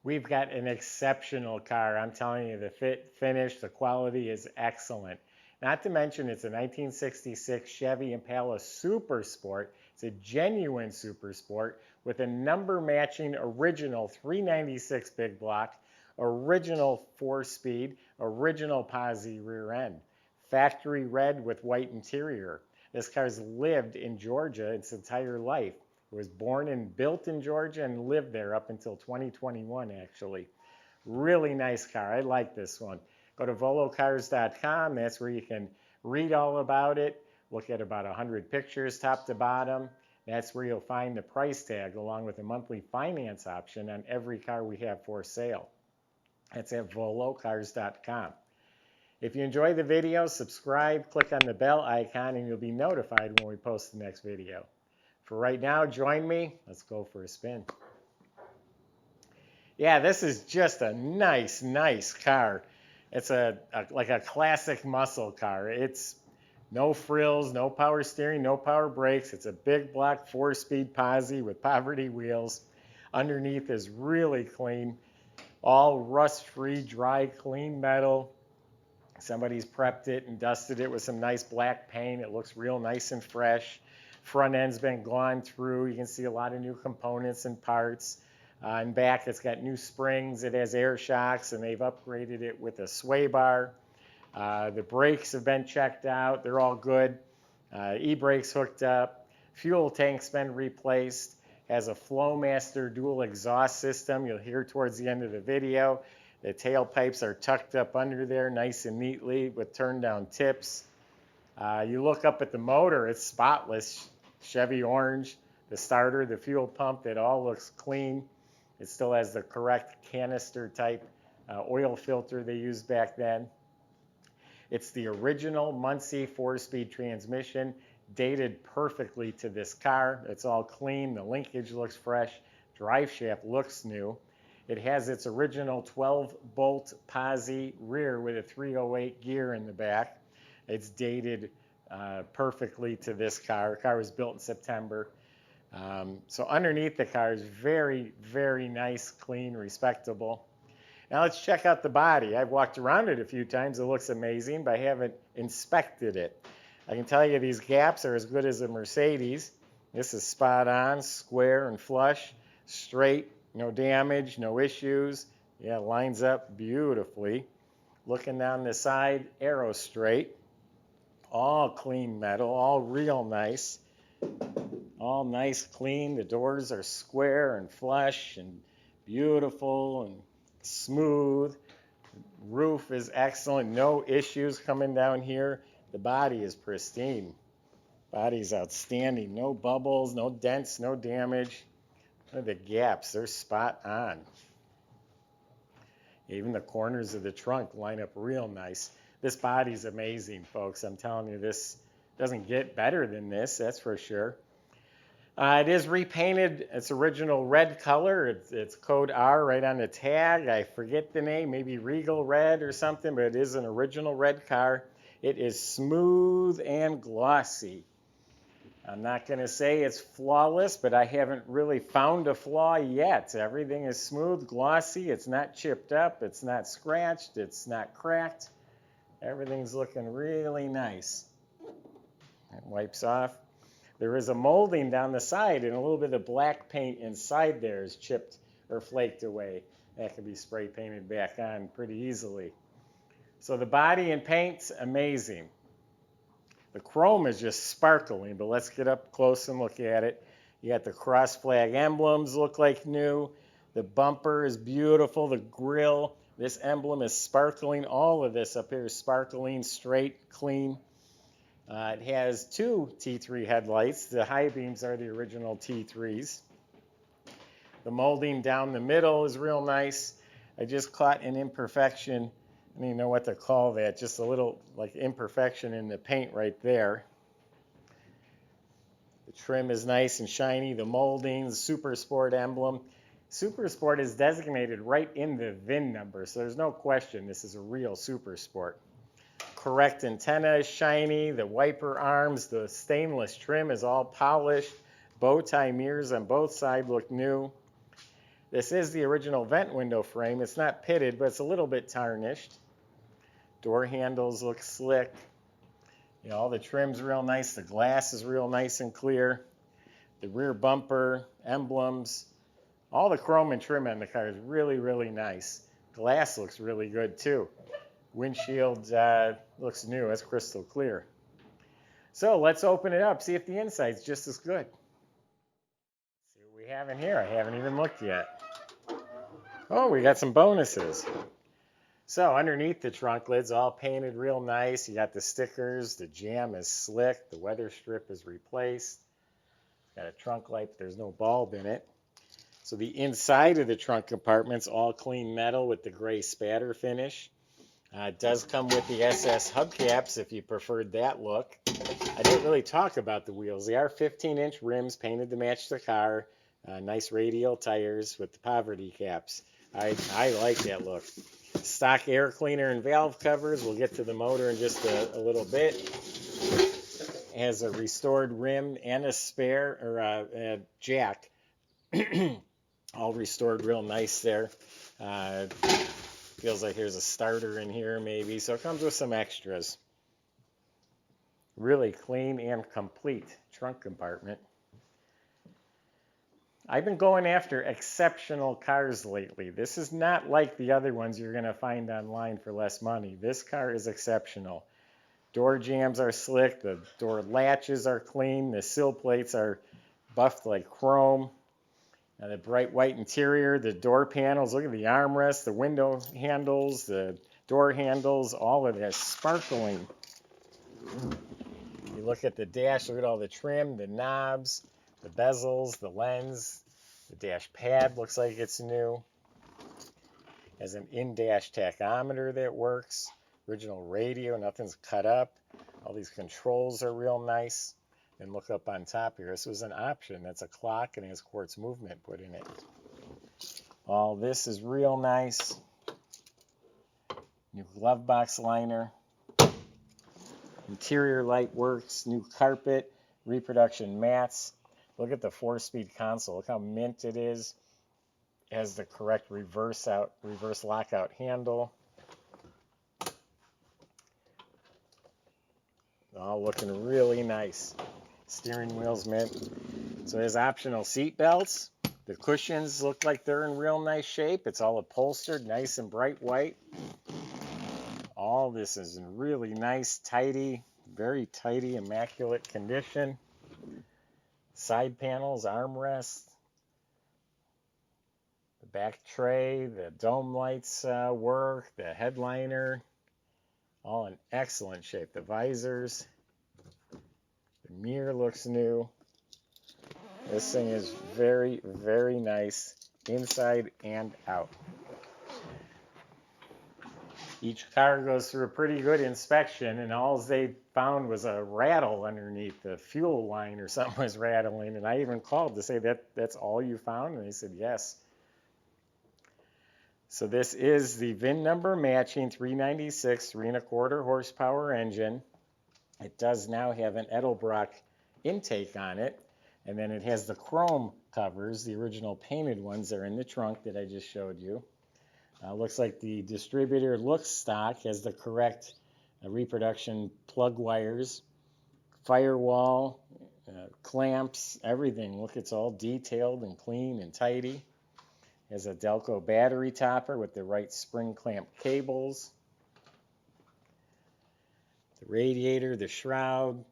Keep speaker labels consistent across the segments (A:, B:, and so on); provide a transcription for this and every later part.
A: We've got an exceptional car. I'm telling you, the fit, finish, the quality is excellent. Not to mention it's a 1966 Chevy Impala Super Sport. It's a genuine Super Sport with a number matching original 396 big block, original 4-speed, original posi rear end. Factory red with white interior. This car's lived in Georgia its entire life. It was born and built in Georgia and lived there up until 2021, actually. Really nice car. I like this one. Go to volocars.com. That's where you can read all about it. Look at about 100 pictures top to bottom. That's where you'll find the price tag along with a monthly finance option on every car we have for sale. That's at volocars.com. If you enjoy the video, subscribe, click on the bell icon, and you'll be notified when we post the next video. For right now, join me. Let's go for a spin. Yeah, this is just a nice car. It's like a classic muscle car. It's no frills, no power steering, no power brakes. It's a big block 4-speed posi with poverty wheels. Underneath is really clean, all rust-free, dry, clean metal. Somebody's prepped it and dusted it with some nice black paint. It looks real nice and fresh. Front end's been gone through. You can see a lot of new components and parts. In back, it's got new springs. It has air shocks, and they've upgraded it with a sway bar. The brakes have been checked out. They're all good. E-brakes hooked up. Fuel tank's been replaced. Has a Flowmaster dual exhaust system. You'll hear towards the end of the video. The tailpipes are tucked up under there nice and neatly with turn-down tips. You look up at the motor, it's spotless. Chevy orange, the starter, the fuel pump, it all looks clean. It still has the correct canister type oil filter they used back then. It's the original Muncie 4-speed transmission, dated perfectly to this car. It's all clean, the linkage looks fresh, drive shaft looks new. It has its original 12-bolt posi rear with a 308 gear in the back. It's dated perfectly to this car. The car was built in September. So underneath the car is very nice, clean, respectable. Now let's check out the body. I've walked around it a few times. It looks amazing, but I haven't inspected it. I can tell you these gaps are as good as a Mercedes. This is spot on, square and flush, straight, no damage, no issues. Yeah, lines up beautifully. Looking down the side, arrow straight. All clean metal, all real nice. All nice, clean. The doors are square and flush and beautiful and smooth. Roof is excellent. No issues coming down here. The body is pristine. Body's outstanding. No bubbles, no dents, no damage. Look at the gaps. They're spot on. Even the corners of the trunk line up real nice. This body's amazing, folks. I'm telling you, this doesn't get better than this, that's for sure. It is repainted its original red color. It's code R right on the tag. I forget the name, maybe Regal Red or something, but it is an original red car. It is smooth and glossy. I'm not going to say it's flawless, but I haven't really found a flaw yet. Everything is smooth, glossy. It's not chipped up. It's not scratched. It's not cracked. Everything's looking really nice. It wipes off. There is a molding down the side, and a little bit of black paint inside there is chipped or flaked away. That can be spray painted back on pretty easily. So the body and paint's amazing. The chrome is just sparkling, but let's get up close and look at it. You got the cross flag emblems look like new. The bumper is beautiful. The grille, this emblem is sparkling. All of this up here is sparkling, straight, clean. It has two T3 headlights. The high beams are the original T3s. The molding down the middle is real nice. I just caught an imperfection. I don't even know what to call that. Just a little like imperfection in the paint right there. The trim is nice and shiny. The molding, the Super Sport emblem. Super Sport is designated right in the VIN number, so there's no question this is a real Super Sport. Correct antenna is shiny. The wiper arms, the stainless trim is all polished. Bow tie mirrors on both sides look new. This is the original vent window frame. It's not pitted, but it's a little bit tarnished. Door handles look slick. You know, all the trim's real nice. The glass is real nice and clear. The rear bumper, emblems, all the chrome and trim on the car is really, really nice. Glass looks really good too. Windshield looks new. It's crystal clear. So let's open it up, see if the inside's just as good. See what we have in here. I haven't even looked yet. Oh, we got some bonuses. So underneath the trunk lid's all painted real nice. You got the stickers. The jamb is slick. The weather strip is replaced. Got a trunk light, but there's no bulb in it. So the inside of the trunk compartment's all clean metal with the gray spatter finish. It does come with the SS hubcaps if you preferred that look. I didn't really talk about the wheels. They are 15-inch rims painted to match the car. Nice radial tires with the poverty caps. I like that look. Stock air cleaner and valve covers. We'll get to the motor in just a little bit. It has a restored rim and a spare or a jack. All restored real nice there. Feels like there's a starter in here maybe. So it comes with some extras. Really clean and complete trunk compartment. I've been going after exceptional cars lately. This is not like the other ones you're going to find online for less money. This car is exceptional. Door jambs are slick. The door latches are clean. The sill plates are buffed like chrome. The bright white interior, the door panels, look at the armrests, the window handles, the door handles, all of that sparkling. You look at the dash, look at all the trim, the knobs, the bezels, the lens, the dash pad looks like it's new. Has an in-dash tachometer that works. Original radio, nothing's cut up. All these controls are real nice. And look up on top here. This was an option. That's a clock and it has quartz movement put in it. All this is real nice. New glove box liner. Interior light works. New carpet. Reproduction mats. Look at the 4-speed console. Look how mint it is. It has the correct reverse lockout handle. All looking really nice. Steering wheel's mint. So there's optional seat belts. The cushions look like they're in real nice shape. It's all upholstered, nice and bright white. All this is in really nice, tidy, very tidy, immaculate condition. Side panels, armrests. The back tray, the dome lights work, the headliner. All in excellent shape. The visors. The mirror looks new. This thing is very, very nice inside and out. Each car goes through a pretty good inspection, and all they found was a rattle underneath. The fuel line or something was rattling, and I even called to say that's all you found, and they said yes. So this is the VIN number matching 396 3¼ horsepower engine. It does now have an Edelbrock intake on it, and then it has the chrome covers, the original painted ones that are in the trunk that I just showed you. Looks like the distributor looks stock, has the correct reproduction plug wires, firewall, clamps, everything. Look, it's all detailed and clean and tidy. Has a Delco battery topper with the right spring clamp cables. The radiator, the shroud,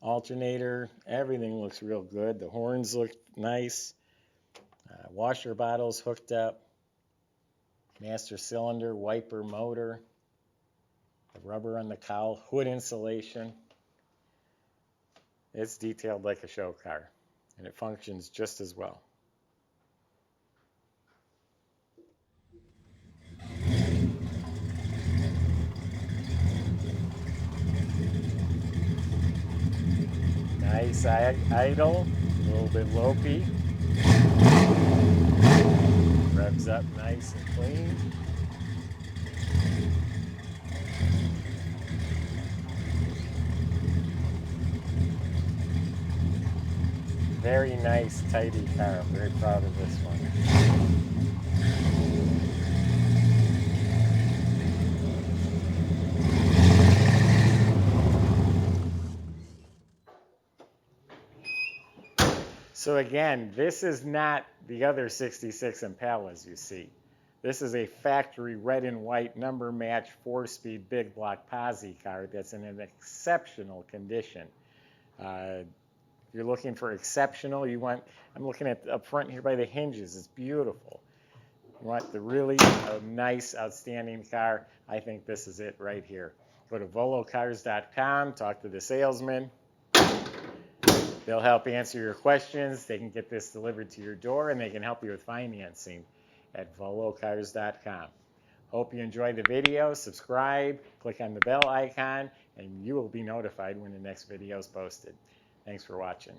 A: alternator, everything looks real good. The horns look nice. Washer bottles hooked up. Master cylinder, wiper motor. The rubber on the cowl, hood insulation. It's detailed like a show car, and it functions just as well. Nice idle, a little bit lopey. Revs up nice and clean. very nice, tidy car. I'm very proud of this one. So again, this is not the other 66 Impalas you see. This is a factory red and white number match 4-speed big block posi car that's in an exceptional condition. If you're looking for exceptional, I'm looking at up front here by the hinges, it's beautiful. You want the really nice, outstanding car, I think this is it right here. Go to volocars.com, talk to the salesman. They'll help answer your questions. They can get this delivered to your door, and they can help you with financing at volocars.com. Hope you enjoyed the video. Subscribe, click on the bell icon, and you will be notified when the next video is posted. Thanks for watching.